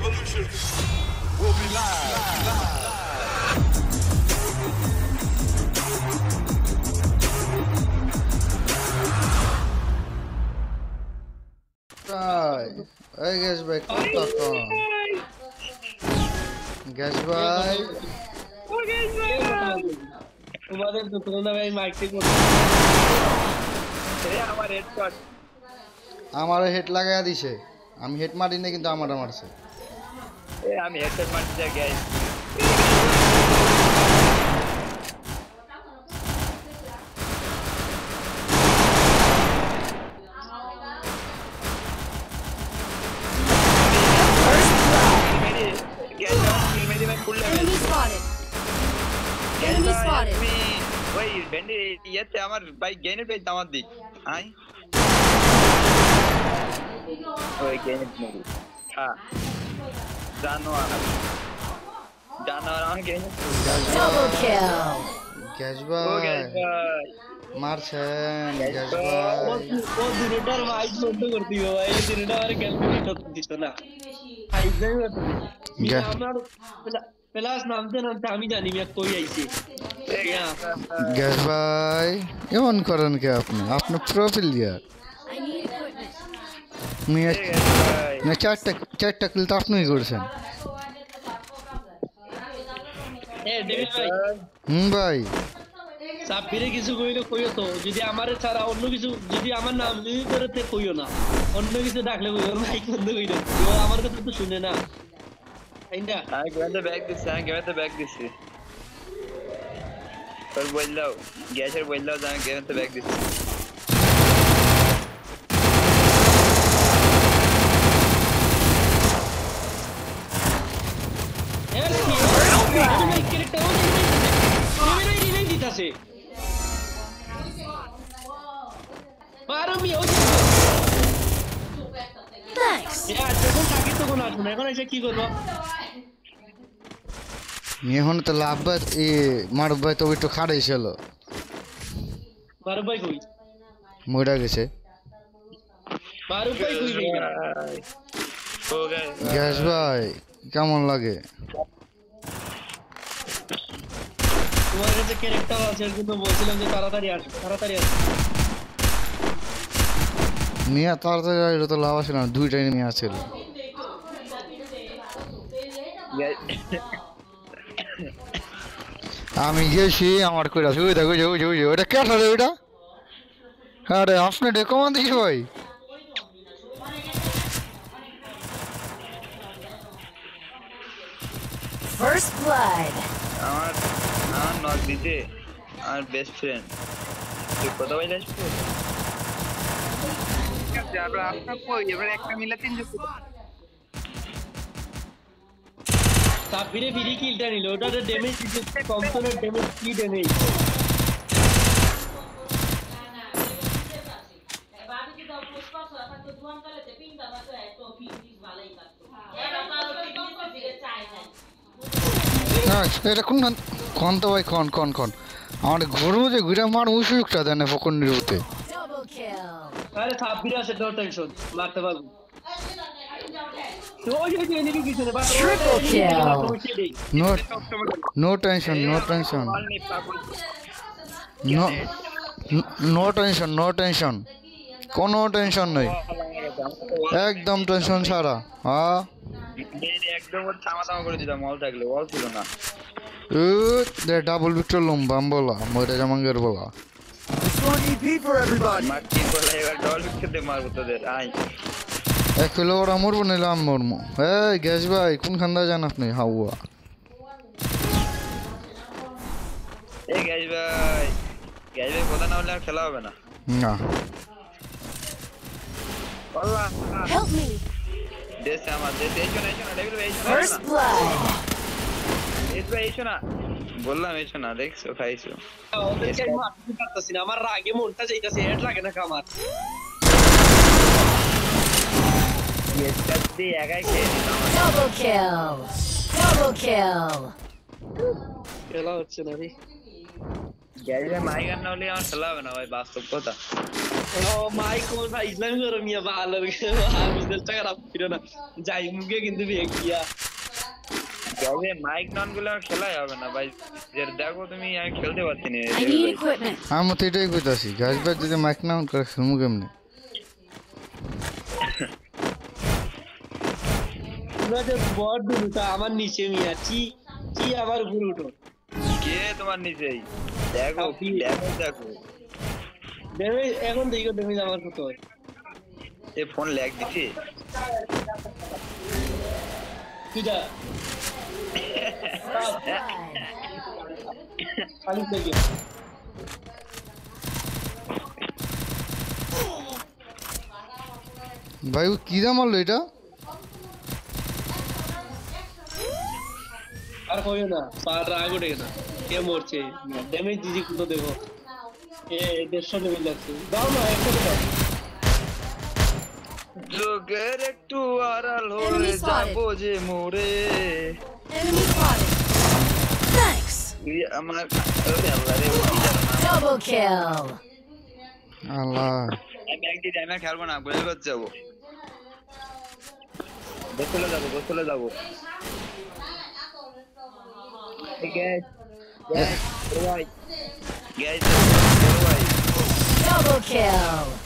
revolution will be live. Hey guys, back to guys, bye. তোমাদের তো কোনো ভাই মাইক ঠিক করতে আমার হেডশট আমারে হেড লাগায়া দিছে আমি হেড মারি না কিন্তু আমারে মারছে আমি হেডশট মারছি guys Enemy spotted. Wait, Bendy, yete amar bhai grenade pe tamar dik. Ai. Oi grenade mari. Ha. Janoar amar grenade. Double kill. Gas Oh ভাই guys, মারছেন গ্যাস ভাই वो जनरेटर वाइज बंद कर दियो भाई जनरेटर हमारे कैलकुलेटर दिस ना फाइव नहीं होता ये हमारा प्लस नामते আমি জানি আমি কই আইছি গ্যাস ভাই এমন করেন কে আপনি আপনি pro player I need equipment. मैं चारটা কিল তো আপনিই করেছেন এ ডেভিড ভাই ভাই সাবিরে কিছু কইলো কইও তো যদি আমারে ছাড়া অন্য কিছু যদি আমার নাম যদি করতে কইও না অন্য কিছু ডাকলে কইও মাইক বন্ধ কইরো ও আমার কথা তো শুনে না আইন্দা আমি গেতে ব্যাক দিছি তোর বললাও গ্যাসের বললাও আমি গেতে ব্যাক দিছি Thanks. এখন তো লাভ এই মারুফ ভাই তো একটু খাড়াই ছিল মরে গেছে গ্যাস ভাই কেমন লাগে তোমার কাছে ক্যারেক্টার আছে কিন্তু বলছিলাম যে তাড়াতাড়ি আসো মিয়া তাড়াতাড়ি এটা তো লাভ আসলে না দুইটাই মিয়া ছিল আমি গেছি আমার কইরা ওই দেখো ওই ওটা কে থাকে ওইটা আরে আপনি ডেকমান দিছি ভাই First blood. আমার নক দিতে আমার বেস্ট ফ্রেন্ড তুই কথা বলিস আমরা আপনার কই এবারে একটা মিলা তিন যোগ সাবিরে বিরি কিলটা নিল ওটার ড্যামেজ দিতে কম্পোনেন্ট ড্যামেজ কি ড্যামেজ এটা কোন তো ভাই কোন আমার ঘুরবো যে ঘুরে মার ওই সুযোগটা দেন না ফকন নিরুতে Double kill. আরে সাবিরে আছে নো টেনশন মারতে পারবো ওই যে এনিমি পিছনে বাস Triple kill. নো টেনশন কোনো টেনশন নাই একদম টেনশন ছাড়া হ্যাঁ একদম থামা করে দিলাম মল থাকলে ওয়াল ছিল না ডাবল ভিক্টর লম্বা বলা মরে জামাঙ্গের বলা মারটি বলা এবার ডল খেতে মারবো তোদের আই এক কিলো ওরা মরবো নিলে আমি মরবো এই গ্যাস ভাই কোন খান্দা যান আপনি হাওয়া এই গ্যাস ভাই কথা না হলে আর খেলা হবে না না আল্লাহ Help me. দেশে আমার দেশে এসো না ডেভিল ভাই First blood. এসো না বললাম এসো না দেখছো খাইছো ওদেরকে আমি মারতে পারতাছি না আমার রাগে মনটা যাইতাছে হেড লাগে না কামার এসকাতে একাই খেয়ে নিলাম Double kill. খেলা হচ্ছে না রে গ্যারিয়া মাইগান না হলে আমার খেলা হবে না ভাই বাস্তব কথা ও মাই কোন ভাই ইসলাম করো মিয়া ভালো বিজনেস টাকা রাখ ফিরো না যাই মুখে কিন্তু বিয়ে কিয়া তবে মাইক নন গুলো খেলাই হবে না ভাই দেখো তুমি আমি খেলতে পারছি না I need equipment. আমি তো এটাই কইতাছি গাছ ভাই যদি মাইক না অন করে খেলমু কেমনে তোমরা যে বড় দুটা আমার নিচে মিয়া চি আমার উপরে উঠো কে তোমার নিচেই দেখো দেখো দেখো দেবে এখন দেখো তুমি আমার কত এ ফোন ল্যাগ দিছে কিডা আমি দেখি ভাই ও কি দাম মারলো এটা আর কইও না পার রাগ উঠে না কে মরছে ড্যামেজ দিদি কত দেখো এ 150 ড্যামেজ লাগছে দাও না একটা দাও যোগের একটু আড়াল হয়ে যাবো যে মোরে Enemy spotted. Thanks. আমার ওরে আল্লাহ রে ওই জানা না Double kill. আল্লাহ আমি ব্যাংকে যাই না খেলবো না বলে করতে যাবো গোসলে যাবো গ্যাস ভাই Double kill.